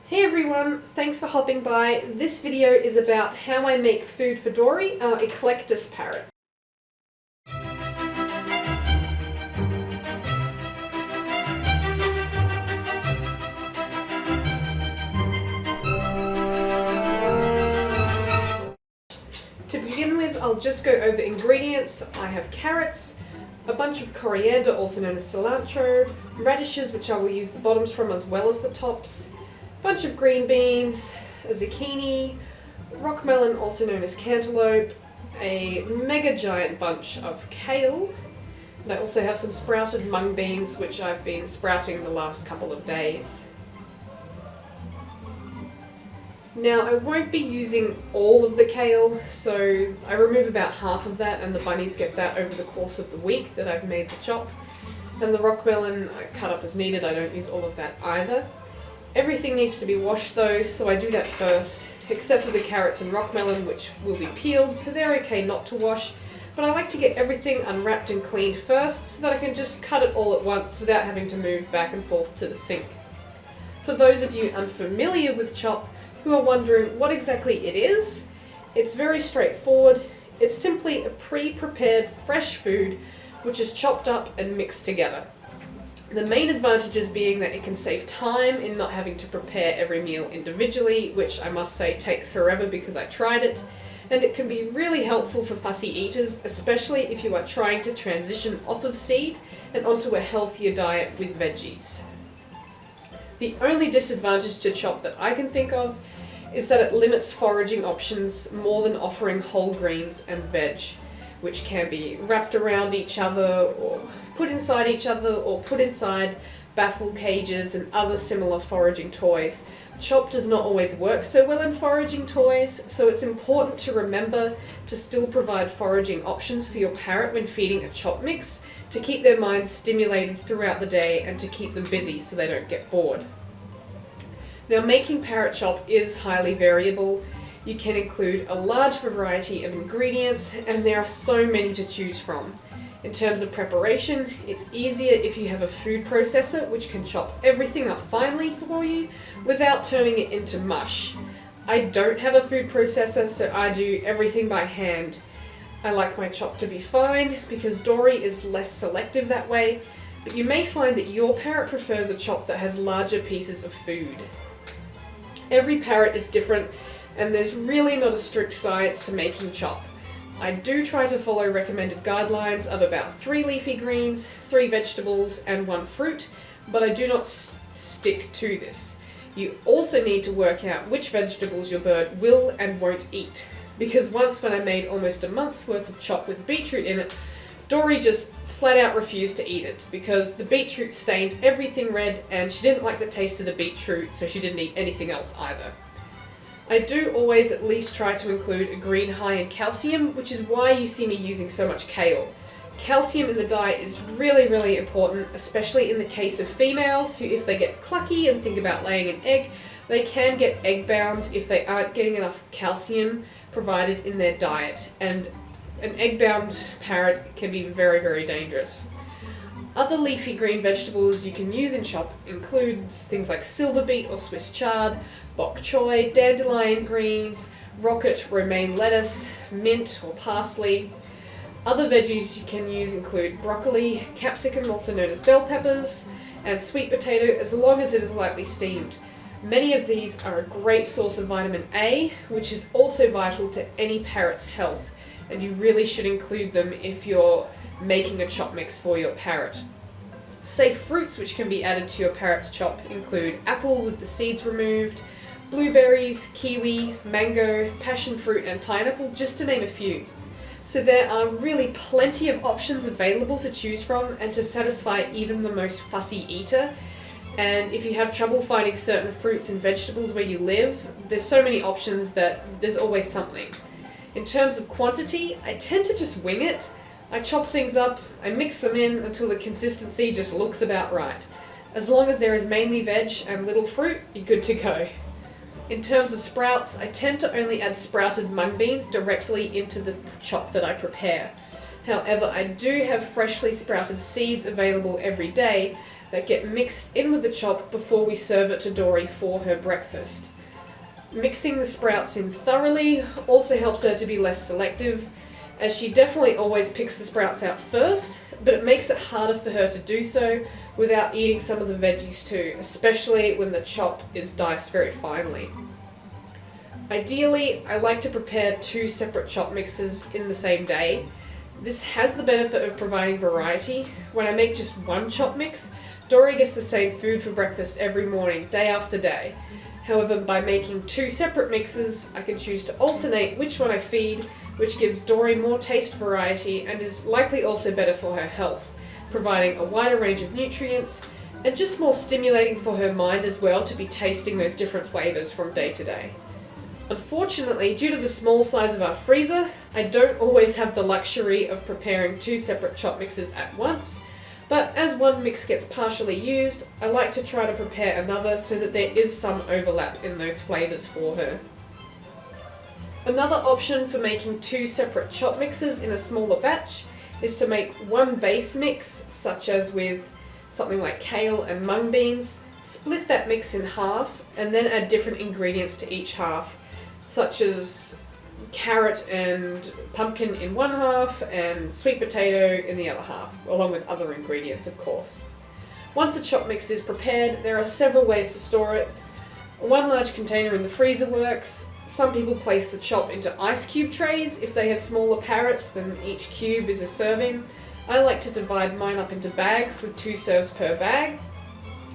Hey everyone, thanks for hopping by. This video is about how I make food for Dory, our eclectus parrot. To begin with, I'll just go over ingredients. I have carrots, a bunch of coriander, also known as cilantro, radishes, which I will use the bottoms from as well as the tops, a bunch of green beans, a zucchini, rock melon, also known as cantaloupe, a mega giant bunch of kale, and I also have some sprouted mung beans, which I've been sprouting the last couple of days. Now, I won't be using all of the kale, so I remove about half of that and the bunnies get that over the course of the week that I've made the chop. And the rock melon I cut up as needed, I don't use all of that either. Everything needs to be washed though, so I do that first, except for the carrots and rock melon, which will be peeled, so they're okay not to wash. But I like to get everything unwrapped and cleaned first, so that I can just cut it all at once without having to move back and forth to the sink. For those of you unfamiliar with chop, who are wondering what exactly it is, it's very straightforward. It's simply a pre-prepared fresh food which is chopped up and mixed together. The main advantages being that it can save time in not having to prepare every meal individually, which I must say takes forever because I tried it, and it can be really helpful for fussy eaters, especially if you are trying to transition off of seed and onto a healthier diet with veggies. The only disadvantage to chop that I can think of is that it limits foraging options more than offering whole greens and veg, which can be wrapped around each other or put inside each other or put inside baffle cages and other similar foraging toys. Chop does not always work so well in foraging toys, so it's important to remember to still provide foraging options for your parrot when feeding a chop mix to keep their minds stimulated throughout the day and to keep them busy so they don't get bored. Now, making parrot chop is highly variable. You can include a large variety of ingredients, and there are so many to choose from. In terms of preparation, it's easier if you have a food processor which can chop everything up finely for you without turning it into mush. I don't have a food processor, so I do everything by hand. I like my chop to be fine because Dory is less selective that way, but you may find that your parrot prefers a chop that has larger pieces of food. Every parrot is different, and there's really not a strict science to making chop. I do try to follow recommended guidelines of about 3 leafy greens, 3 vegetables, and 1 fruit, but I do not stick to this. You also need to work out which vegetables your bird will and won't eat, because once when I made almost a month's worth of chop with beetroot in it, Dory just flat out refused to eat it because the beetroot stained everything red and she didn't like the taste of the beetroot, so she didn't eat anything else either. I do always at least try to include a green high in calcium, which is why you see me using so much kale. Calcium in the diet is really important, especially in the case of females who, if they get clucky and think about laying an egg, they can get egg bound if they aren't getting enough calcium provided in their diet, and an egg-bound parrot can be very dangerous. Other leafy green vegetables you can use in chop include things like silver beet or Swiss chard, bok choy, dandelion greens, rocket, romaine lettuce, mint or parsley. Other veggies you can use include broccoli, capsicum, also known as bell peppers, and sweet potato, as long as it is lightly steamed. Many of these are a great source of vitamin A, which is also vital to any parrot's health, and you really should include them if you're making a chop mix for your parrot. Safe fruits which can be added to your parrot's chop include apple with the seeds removed, blueberries, kiwi, mango, passion fruit, and pineapple, just to name a few. So there are really plenty of options available to choose from and to satisfy even the most fussy eater. And if you have trouble finding certain fruits and vegetables where you live, there's so many options that there's always something. In terms of quantity, I tend to just wing it. I chop things up, I mix them in until the consistency just looks about right. As long as there is mainly veg and little fruit, you're good to go. In terms of sprouts, I tend to only add sprouted mung beans directly into the chop that I prepare. However, I do have freshly sprouted seeds available every day, that get mixed in with the chop before we serve it to Dory for her breakfast. Mixing the sprouts in thoroughly also helps her to be less selective, as she definitely always picks the sprouts out first, but it makes it harder for her to do so without eating some of the veggies too, especially when the chop is diced very finely. Ideally, I like to prepare 2 separate chop mixes in the same day. This has the benefit of providing variety. When I make just one chop mix, Dory gets the same food for breakfast every morning, day after day. However, by making 2 separate mixes, I can choose to alternate which one I feed, which gives Dory more taste variety and is likely also better for her health, providing a wider range of nutrients and just more stimulating for her mind as well to be tasting those different flavours from day to day. Unfortunately, due to the small size of our freezer, I don't always have the luxury of preparing 2 separate chop mixes at once, but as one mix gets partially used, I like to try to prepare another so that there is some overlap in those flavours for her. Another option for making 2 separate chop mixes in a smaller batch is to make one base mix, such as with something like kale and mung beans, split that mix in half, and then add different ingredients to each half, such as carrot and pumpkin in one half and sweet potato in the other half, along with other ingredients of course. Once a chop mix is prepared, there are several ways to store it. One large container in the freezer works. Some people place the chop into ice cube trays. If they have smaller parrots, then each cube is a serving. I like to divide mine up into bags with 2 serves per bag.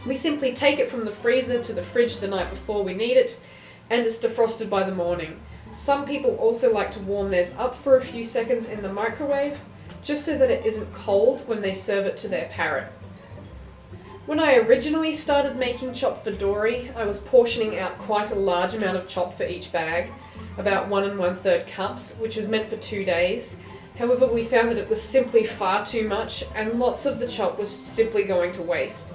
We simply take it from the freezer to the fridge the night before we need it, and it's defrosted by the morning. Some people also like to warm theirs up for a few seconds in the microwave, just so that it isn't cold when they serve it to their parrot. When I originally started making chop for Dory, I was portioning out quite a large amount of chop for each bag, about 1 1/3 cups, which was meant for 2 days. However, we found that it was simply far too much, and lots of the chop was simply going to waste.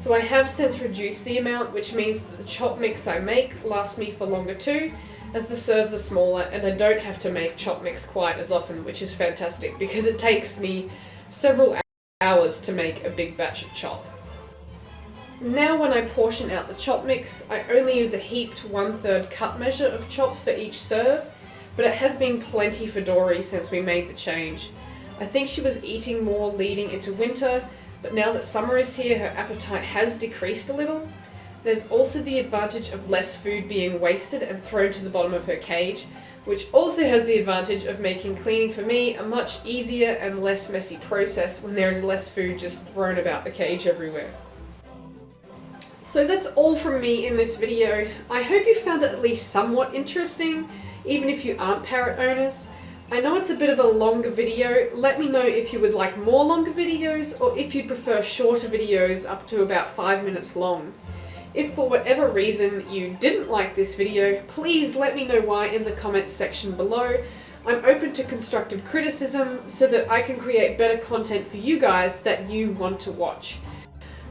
So I have since reduced the amount, which means that the chop mix I make lasts me for longer too, as the serves are smaller and I don't have to make chop mix quite as often, which is fantastic because it takes me several hours to make a big batch of chop. Now when I portion out the chop mix, I only use a heaped 1/3 cup measure of chop for each serve, but it has been plenty for Dory since we made the change. I think she was eating more leading into winter, but now that summer is here, her appetite has decreased a little. There's also the advantage of less food being wasted and thrown to the bottom of her cage, which also has the advantage of making cleaning for me a much easier and less messy process when there is less food just thrown about the cage everywhere. So that's all from me in this video. I hope you found it at least somewhat interesting, even if you aren't parrot owners. I know it's a bit of a longer video. Let me know if you would like more longer videos or if you'd prefer shorter videos up to about 5 minutes long. If for whatever reason you didn't like this video, please let me know why in the comments section below. I'm open to constructive criticism so that I can create better content for you guys that you want to watch.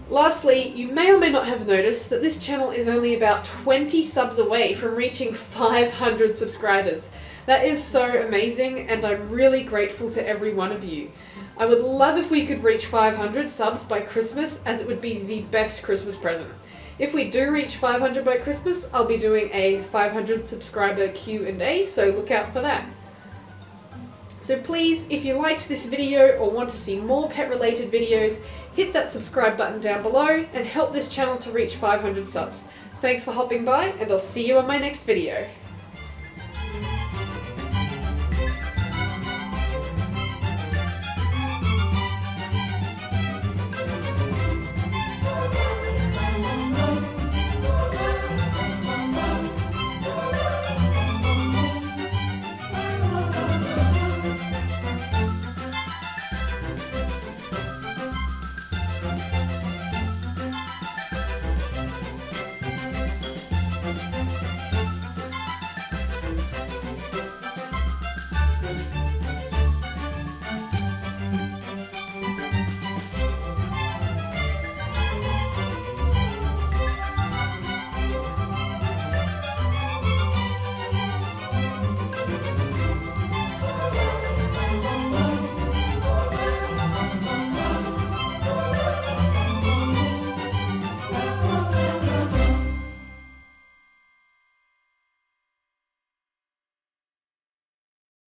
Lastly, you may or may not have noticed that this channel is only about 20 subs away from reaching 500 subscribers. That is so amazing, and I'm really grateful to every one of you. I would love if we could reach 500 subs by Christmas, as it would be the best Christmas present. If we do reach 500 by Christmas, I'll be doing a 500 subscriber Q&A, so look out for that. So please, if you liked this video or want to see more pet-related videos, hit that subscribe button down below and help this channel to reach 500 subs. Thanks for hopping by, and I'll see you on my next video.